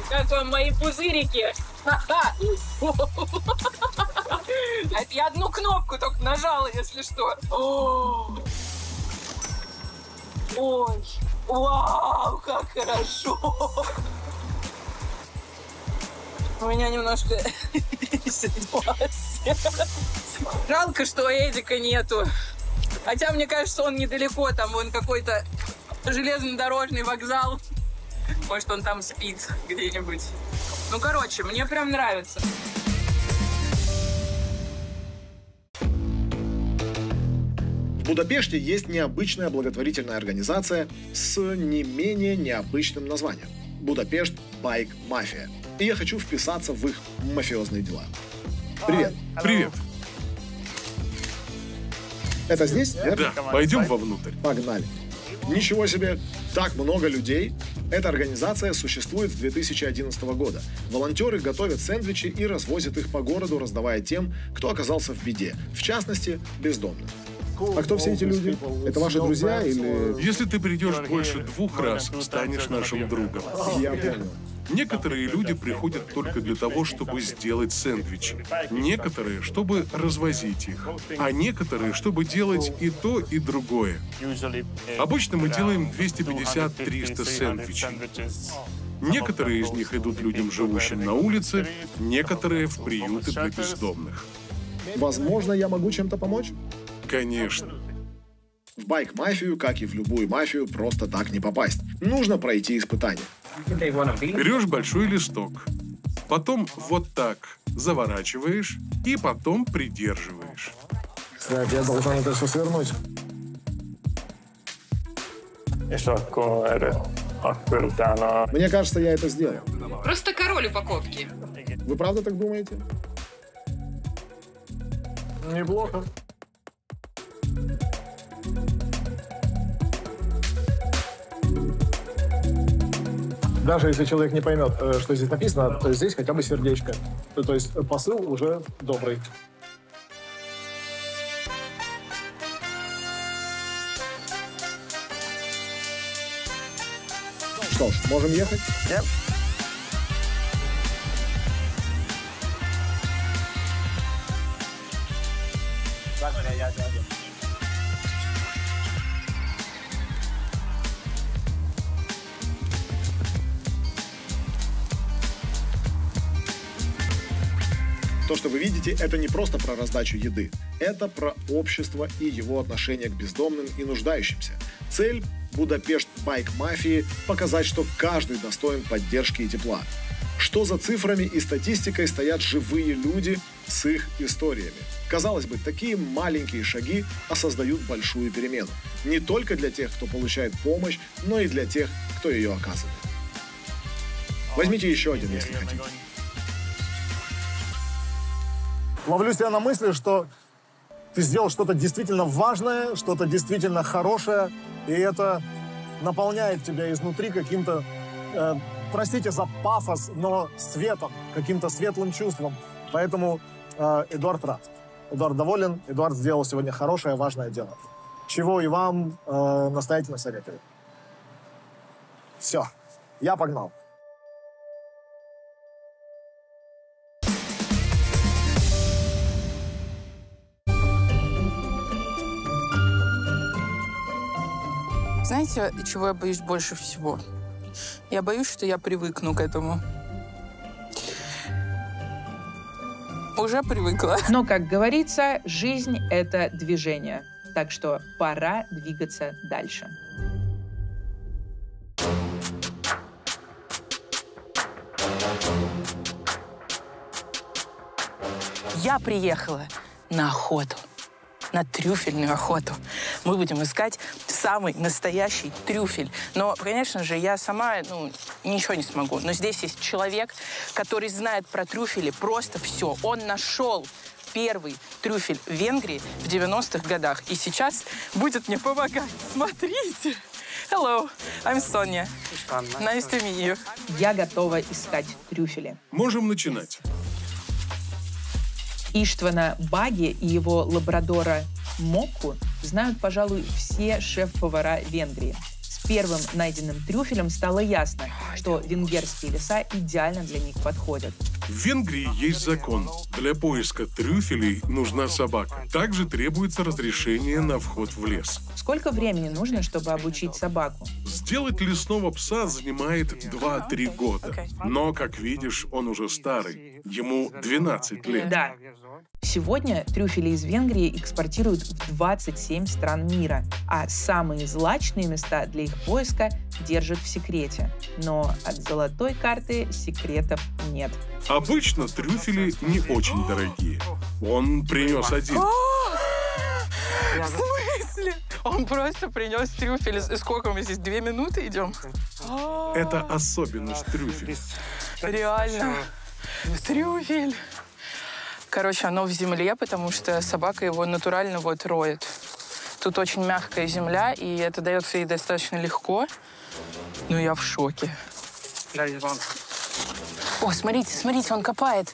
Speaker 3: Как вам мои пузырики? Это я одну кнопку только нажала, если что. Ой, вау, как хорошо. У меня немножко ситуация. Жалко, что Эдика нету. Хотя, мне кажется, он недалеко, там вон какой-то железнодорожный вокзал. Может, он там спит где-нибудь. Ну, короче, мне прям нравится.
Speaker 2: В Будапеште есть необычная благотворительная организация с не менее необычным названием – Будапешт Байк Мафия. И я хочу вписаться в их мафиозные дела. Привет.
Speaker 1: Привет.
Speaker 2: Это здесь?
Speaker 1: Да, пойдем вовнутрь.
Speaker 2: Погнали. Ничего себе, так много людей. Эта организация существует с 2011 года. Волонтеры готовят сэндвичи и развозят их по городу, раздавая тем, кто оказался в беде, в частности, бездомным. А кто все эти люди? Это ваши друзья или...
Speaker 1: Если ты придешь больше 2 раз, станешь нашим другом.
Speaker 2: Я понял.
Speaker 1: Некоторые люди приходят только для того, чтобы сделать сэндвичи. Некоторые, чтобы развозить их. А некоторые, чтобы делать и то, и другое. Обычно мы делаем 250-300 сэндвичей. Некоторые из них идут людям, живущим на улице, некоторые в приюты для бездомных.
Speaker 2: Возможно, я могу чем-то помочь?
Speaker 1: Конечно.
Speaker 2: В байк-мафию, как и в любую мафию, просто так не попасть. Нужно пройти испытание.
Speaker 1: Берешь большой листок, потом вот так заворачиваешь и потом придерживаешь.
Speaker 5: Так, я должен это все свернуть. Мне кажется, я это сделал.
Speaker 7: Просто король упаковки.
Speaker 2: Вы правда так думаете?
Speaker 5: Неплохо. Даже если человек не поймет, что здесь написано, то здесь хотя бы сердечко. То есть посыл уже добрый.
Speaker 2: Что ж, можем ехать? То, что вы видите, это не просто про раздачу еды. Это про общество и его отношение к бездомным и нуждающимся. Цель Будапешт Байк Мафии – показать, что каждый достоин поддержки и тепла. Что за цифрами и статистикой стоят живые люди с их историями. Казалось бы, такие маленькие шаги создают большую перемену. Не только для тех, кто получает помощь, но и для тех, кто ее оказывает. Возьмите еще один, если хотите.
Speaker 5: Ловлю себя на мысли, что ты сделал что-то действительно важное, что-то действительно хорошее, и это наполняет тебя изнутри каким-то, простите за пафос, но светом, каким-то светлым чувством. Поэтому Эдуард рад. Эдуард доволен, Эдуард сделал сегодня хорошее, важное дело. Чего и вам настоятельно советую. Все, я погнал.
Speaker 3: Знаете, чего я боюсь больше всего? Я боюсь, что я привыкну к этому. Уже привыкла.
Speaker 4: Но, как говорится, жизнь — это движение. Так что пора двигаться дальше.
Speaker 3: Я приехала на охоту. На трюфельную охоту. Мы будем искать самый настоящий трюфель. Но, конечно же, я сама, ничего не смогу. Но здесь есть человек, который знает про трюфели просто все. Он нашел первый трюфель в Венгрии в 90-х годах. И сейчас будет мне помогать. Смотрите. Hello, I'm Sonia. Nice to meet you.
Speaker 4: Я готова искать трюфели.
Speaker 1: Можем начинать.
Speaker 4: Иштвана Баги и его лабрадора Мокку знают, пожалуй, все шеф-повара Венгрии. С первым найденным трюфелем стало ясно, что венгерские леса идеально для них подходят.
Speaker 1: В Венгрии есть закон. Для поиска трюфелей нужна собака. Также требуется разрешение на вход в лес.
Speaker 4: Сколько времени нужно, чтобы обучить собаку?
Speaker 1: Сделать лесного пса занимает 2-3 года. Но, как видишь, он уже старый. Ему 12 лет.
Speaker 4: Да. Сегодня трюфели из Венгрии экспортируют в 27 стран мира, а самые злачные места для их поиска держат в секрете. Но от золотой карты секретов нет.
Speaker 1: Обычно трюфели не очень дорогие. Он принес один.
Speaker 3: В смысле? Он просто принес трюфель. И сколько мы здесь? 2 минуты идем?
Speaker 1: Это особенность трюфеля.
Speaker 3: Реально. Трюфель. Короче, оно в земле, потому что собака его натурально вот роет. Тут очень мягкая земля, и это дается ей достаточно легко. Ну, я в шоке. О, смотрите, смотрите, он копает.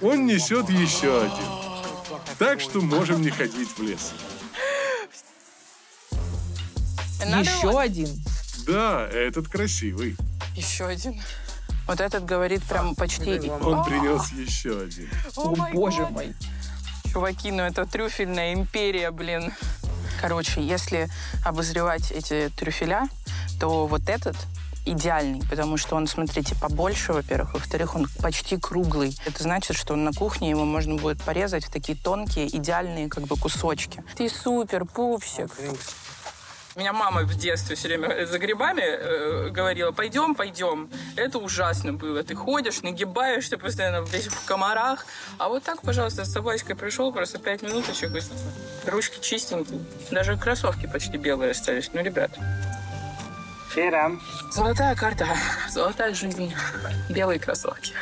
Speaker 1: Он несет еще один. Так что можем не ходить в лес.
Speaker 4: Еще один?
Speaker 1: Да, этот красивый.
Speaker 3: Еще один. Вот этот говорит прям почти...
Speaker 1: Он принес еще один.
Speaker 4: О, боже мой.
Speaker 3: Чуваки, ну это трюфельная империя, блин. Короче, если обозревать эти трюфеля, то вот этот идеальный, потому что он, смотрите, побольше, во-первых. Во-вторых, он почти круглый. Это значит, что на кухне его можно будет порезать в такие тонкие, идеальные как бы кусочки. Ты супер, пупсик. Меня мама в детстве все время за грибами говорила: пойдем, пойдем. Это ужасно было. Ты ходишь, нагибаешься постоянно, весь в комарах. А вот так, пожалуйста, с собачкой пришел, просто 5 минуточек, ручки чистенькие. Даже кроссовки почти белые остались. Ну, ребят. Золотая карта, золотая жизнь. Белые кроссовки.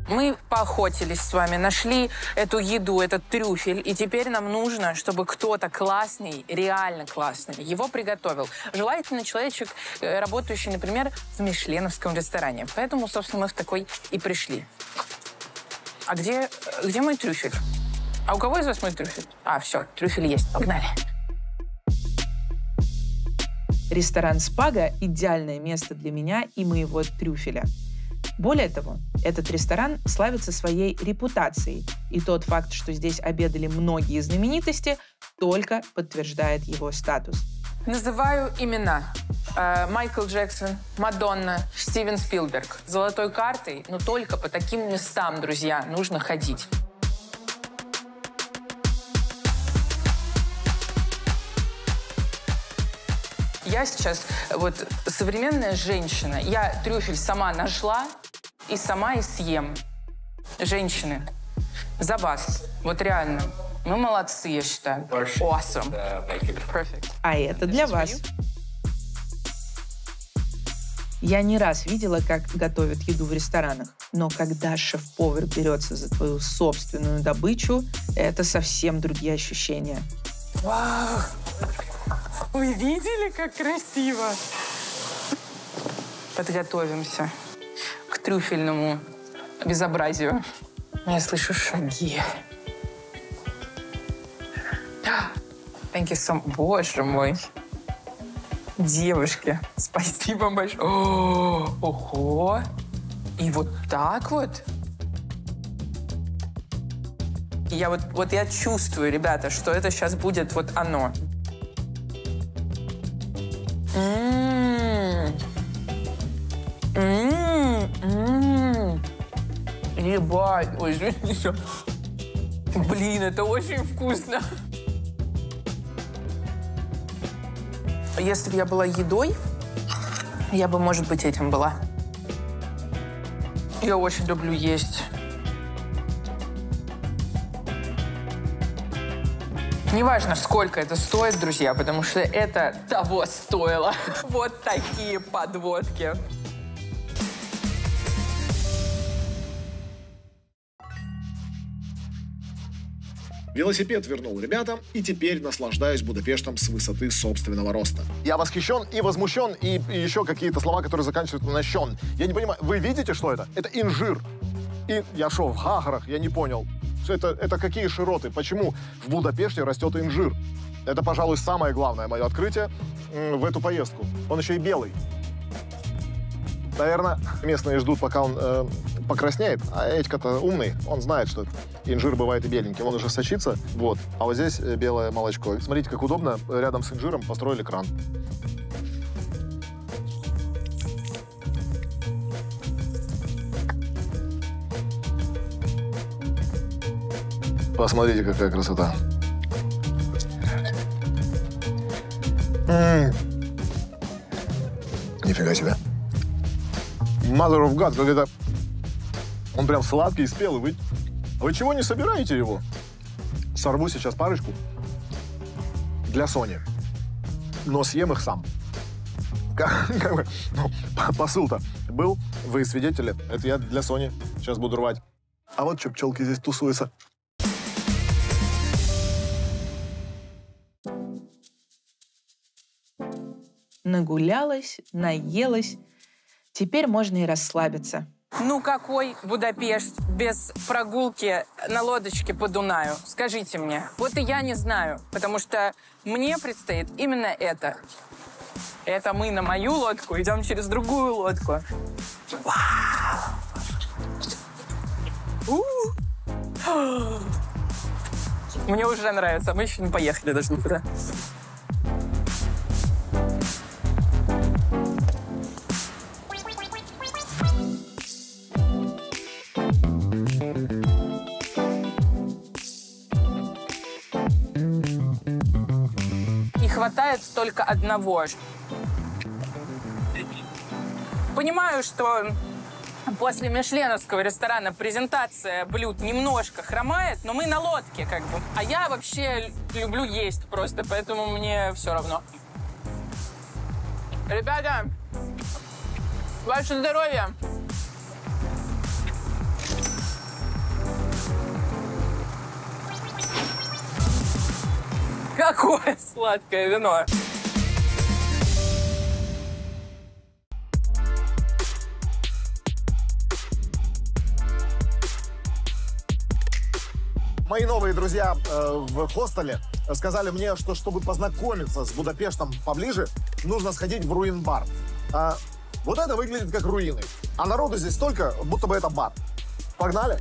Speaker 3: Мы поохотились с вами, нашли эту еду, этот трюфель, и теперь нам нужно, чтобы кто-то классный, реально классный, его приготовил. Желательно человечек, работающий, например, в мишленовском ресторане. Поэтому, собственно, мы в такой и пришли. А где мой трюфель? А у кого из вас мой трюфель? А, все, трюфель есть, погнали.
Speaker 4: Ресторан «Спага» – идеальное место для меня и моего трюфеля. Более того, этот ресторан славится своей репутацией, и тот факт, что здесь обедали многие знаменитости, только подтверждает его статус.
Speaker 3: Называю имена. Майкл Джексон, Мадонна, Стивен Спилберг. Золотой картой, но только по таким местам, друзья, нужно ходить. Я сейчас вот современная женщина. Я трюфель сама нашла и сама и съем. Женщины, за вас. Вот реально. Мы молодцы, я считаю. Awesome. Perfect.
Speaker 4: А это для вас. Я не раз видела, как готовят еду в ресторанах. Но когда шеф-повар берется за твою собственную добычу, это совсем другие ощущения.
Speaker 3: Вау! Вы видели, как красиво? Подготовимся к трюфельному безобразию. Я слышу шаги. Thank you so much. Боже мой. Девушки, спасибо большое. Ого! И вот так вот? Я вот я чувствую, ребята, что это сейчас будет вот оно. Ебать. Ой, извините. Блин, это очень вкусно. Если бы я была едой, я бы, может быть, этим была. Я очень люблю есть. Неважно, сколько это стоит, друзья, потому что это того стоило. Вот такие подводки.
Speaker 2: Велосипед вернул ребятам, и теперь наслаждаюсь Будапештом с высоты собственного роста.
Speaker 5: Я восхищен и возмущен, и еще какие-то слова, которые заканчиваются на «щен». Я не понимаю, вы видите, что это? Это инжир. И я шел в Гаграх, я не понял. Это какие широты? Почему в Будапеште растет инжир? Это, пожалуй, самое главное мое открытие в эту поездку. Он еще и белый. Наверное, местные ждут, пока он покраснеет, а Этька-то умный, он знает, что инжир бывает и беленький, он уже сочится, вот. А вот здесь белое молочко. Смотрите, как удобно, рядом с инжиром построили кран. Посмотрите, какая красота. Нифига себе. Mother of God, как это... Он прям сладкий и спелый. Вы чего не собираете его? Сорву сейчас парочку для Сони. Но съем их сам. Как бы, ну, посыл-то был, вы свидетели. Это я для Сони сейчас буду рвать. А вот что пчелки здесь тусуются.
Speaker 4: Нагулялась, наелась. Теперь можно и расслабиться.
Speaker 3: Ну какой Будапешт без прогулки на лодочке по Дунаю? Скажите мне. Вот и я не знаю, потому что мне предстоит именно это. Это мы на мою лодку идем через другую лодку. Мне уже нравится. Мы еще не поехали даже никуда. Хватает только одного. Понимаю, что после мишленовского ресторана презентация блюд немножко хромает, но мы на лодке как бы. А я вообще люблю есть просто, поэтому мне все равно. Ребята, ваше здоровье! Какое сладкое вино!
Speaker 5: Мои новые друзья в хостеле сказали мне, что чтобы познакомиться с Будапештом поближе, нужно сходить в руин-бар. Вот это выглядит как руины. А народу здесь столько, будто бы это бар. Погнали!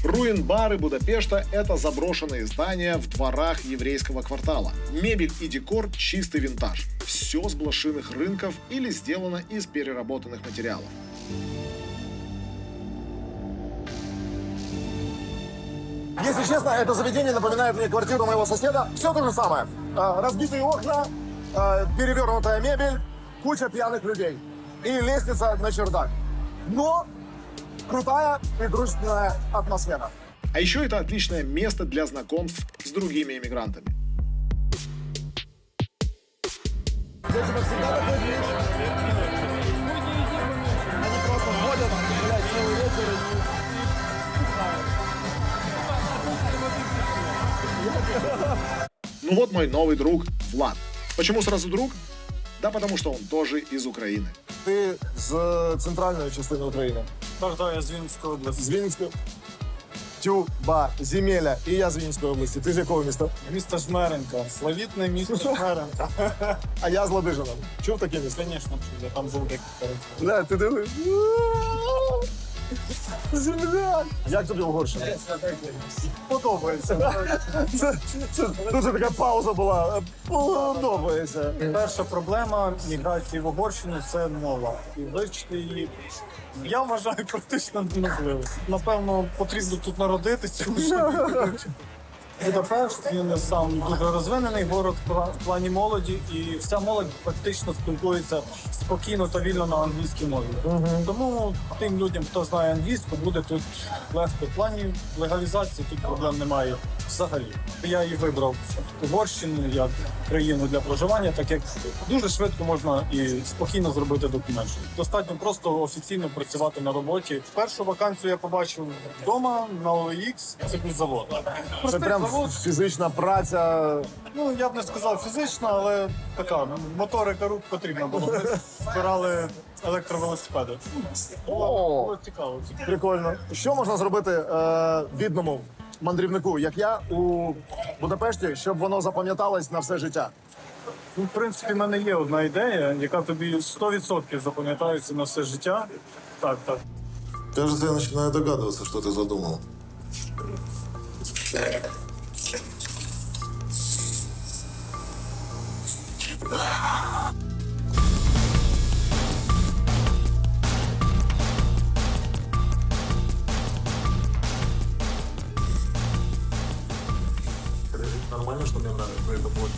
Speaker 5: Руин-бары Будапешта – это заброшенные здания в дворах еврейского квартала. Мебель и декор – чистый винтаж. Все с блошиных рынков или сделано из переработанных материалов. Если честно, это заведение напоминает мне квартиру моего соседа. Все то же самое. Разбитые окна, перевернутая мебель, куча пьяных людей и лестница на чердак. Но крутая и дружественная атмосфера. А еще это отличное место для знакомств с другими иммигрантами. Здесь это всегда такой движ. Они просто ходят, гулять целый вечер и... Ну вот мой новый друг Влад. Почему сразу друг? Да потому что он тоже из Украины. Ти з центральної частини України?
Speaker 12: Так, я з Вінницької області.
Speaker 5: З Вінницької? Тюба, земеля. І я з Вінницької області. Ти з якого міста?
Speaker 12: Місто Жмеренка. Славітне місто Жмеренка.
Speaker 5: А я з Ладижина. Чув таке місто?
Speaker 12: Звісно, я там був декілька разів.
Speaker 5: Бля, ти дивись. Земля! Як тобі Угорщина?
Speaker 12: Подобається.
Speaker 5: Це дуже така пауза була. Подобається.
Speaker 12: Перша проблема міграції в Угорщину – це мова. І вивчити її, я вважаю, практично неможливо. Напевно, потрібно тут народитися. Будапешт, він сам дуже розвинений город в плані молоді, і вся молодь практично спілкується спокійно та вільно на англійській мові. Тому тим людям, хто знає англійську, буде тут легко. В плані легалізації тут проблем немає взагалі. Я і вибрав Угорщину як країну для проживання, так як дуже швидко можна і спокійно зробити документ. Достатньо просто офіційно працювати на роботі. Першу вакансію я побачив вдома на OLX, це був завод.
Speaker 5: Це прям фізична праця.
Speaker 12: Ну, я б не сказав фізична, але така моторика рук потрібна була. Ми збирали електровелосипеди.
Speaker 5: О,
Speaker 12: Було цікаво.
Speaker 5: прикольно. Що можна зробити бідному мандрівнику, як я, у Будапешті, щоб воно запам'яталось на все життя?
Speaker 12: Ну, в принципі, в мене є одна ідея, яка тобі 100% запам'ятається на все життя. Так.
Speaker 8: Кажется, я начинаю догадываться, что ты задумал. Нормально, что мне нравится, но это будет.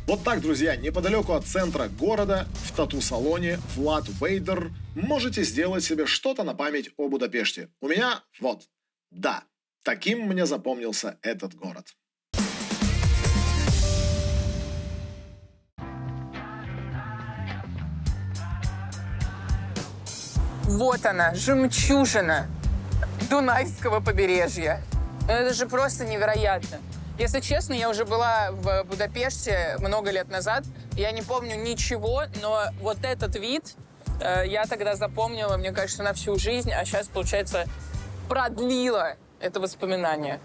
Speaker 2: Вот так, друзья, неподалеку от центра города, в тату-салоне Влад Вейдер, можете сделать себе что-то на память о Будапеште. У меня вот, да, таким мне запомнился этот город.
Speaker 3: Вот она, жемчужина Дунайского побережья. Это же просто невероятно. Если честно, я уже была в Будапеште много лет назад. Я не помню ничего, но вот этот вид я тогда запомнила, мне кажется, на всю жизнь, а сейчас, получается, продлила это воспоминание.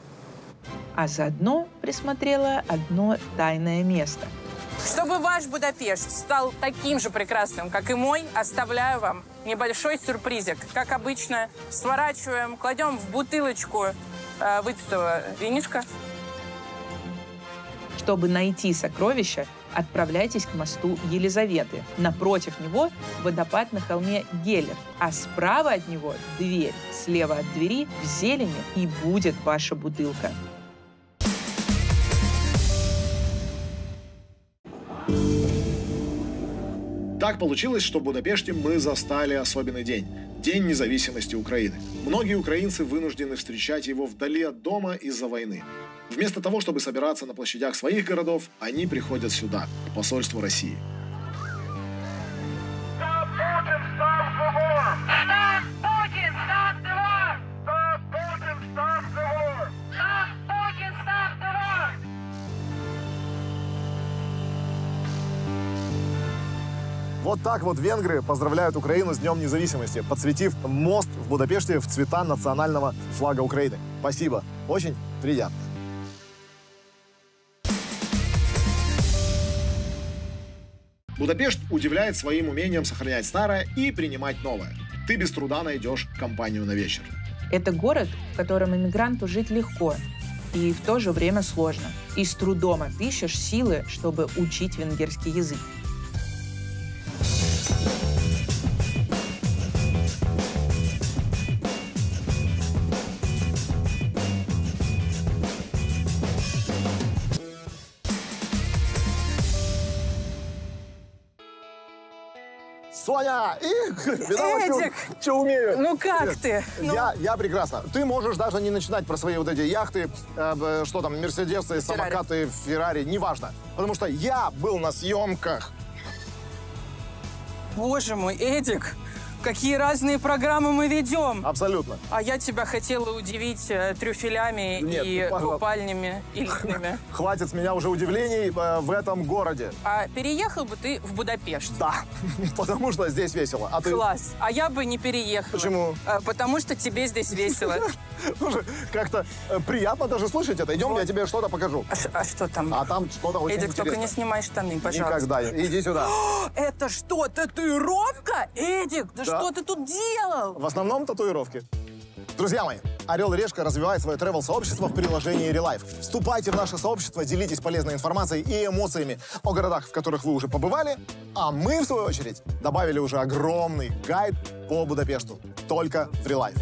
Speaker 4: А заодно присмотрела одно тайное место.
Speaker 3: Чтобы ваш Будапешт стал таким же прекрасным, как и мой, оставляю вам небольшой сюрпризик. Как обычно, сворачиваем, кладем в бутылочку выпитого винишка.
Speaker 4: Чтобы найти сокровища, отправляйтесь к мосту Елизаветы. Напротив него водопад на холме Геллер, а справа от него дверь. Слева от двери в зелени и будет ваша бутылка.
Speaker 2: Так получилось, что в Будапеште мы застали особенный день – День независимости Украины. Многие украинцы вынуждены встречать его вдали от дома из-за войны. Вместо того, чтобы собираться на площадях своих городов, они приходят сюда, к посольству России.
Speaker 5: Вот так вот венгры поздравляют Украину с Днем независимости, подсветив мост в Будапеште в цвета национального флага Украины. Спасибо. Очень приятно. Будапешт удивляет своим умением сохранять старое и принимать новое. Ты без труда найдешь компанию на вечер.
Speaker 4: Это город, в котором иммигранту жить легко и в то же время сложно. И с трудом отыщешь силы, чтобы учить венгерский язык.
Speaker 5: Соня!
Speaker 3: Эдик!
Speaker 5: Что умею?
Speaker 3: Ну как ты?
Speaker 5: Я прекрасно. Ты можешь даже не начинать про свои вот эти яхты, что там, мерседесы, самокаты, Феррари, неважно. Потому что я был на съемках.
Speaker 3: Боже мой, Эдик! Какие разные программы мы ведем.
Speaker 5: Абсолютно.
Speaker 3: А я тебя хотела удивить трюфелями и купальнями элитными.
Speaker 5: Хватит с меня уже удивлений в этом городе.
Speaker 3: А переехал бы ты в Будапешт?
Speaker 5: Да, потому что здесь весело. А ты?
Speaker 3: Класс. А я бы не переехала.
Speaker 5: Почему?
Speaker 3: Потому что тебе здесь весело.
Speaker 5: Слушай, как-то приятно даже слышать это. Идем, я тебе что-то покажу.
Speaker 3: А что там?
Speaker 5: А там что-то очень
Speaker 3: Эдик,
Speaker 5: интересное.
Speaker 3: только не снимай штаны, пожалуйста.
Speaker 5: Никогда. Иди сюда.
Speaker 3: Это что, татуировка? Эдик, да что ты тут делал?
Speaker 5: В основном татуировки. Друзья мои, Орел и Решка развивает свое тревел-сообщество в приложении Relife. Вступайте в наше сообщество, делитесь полезной информацией и эмоциями о городах, в которых вы уже побывали, а мы, в свою очередь, добавили уже огромный гайд по Будапешту. Только в Relife.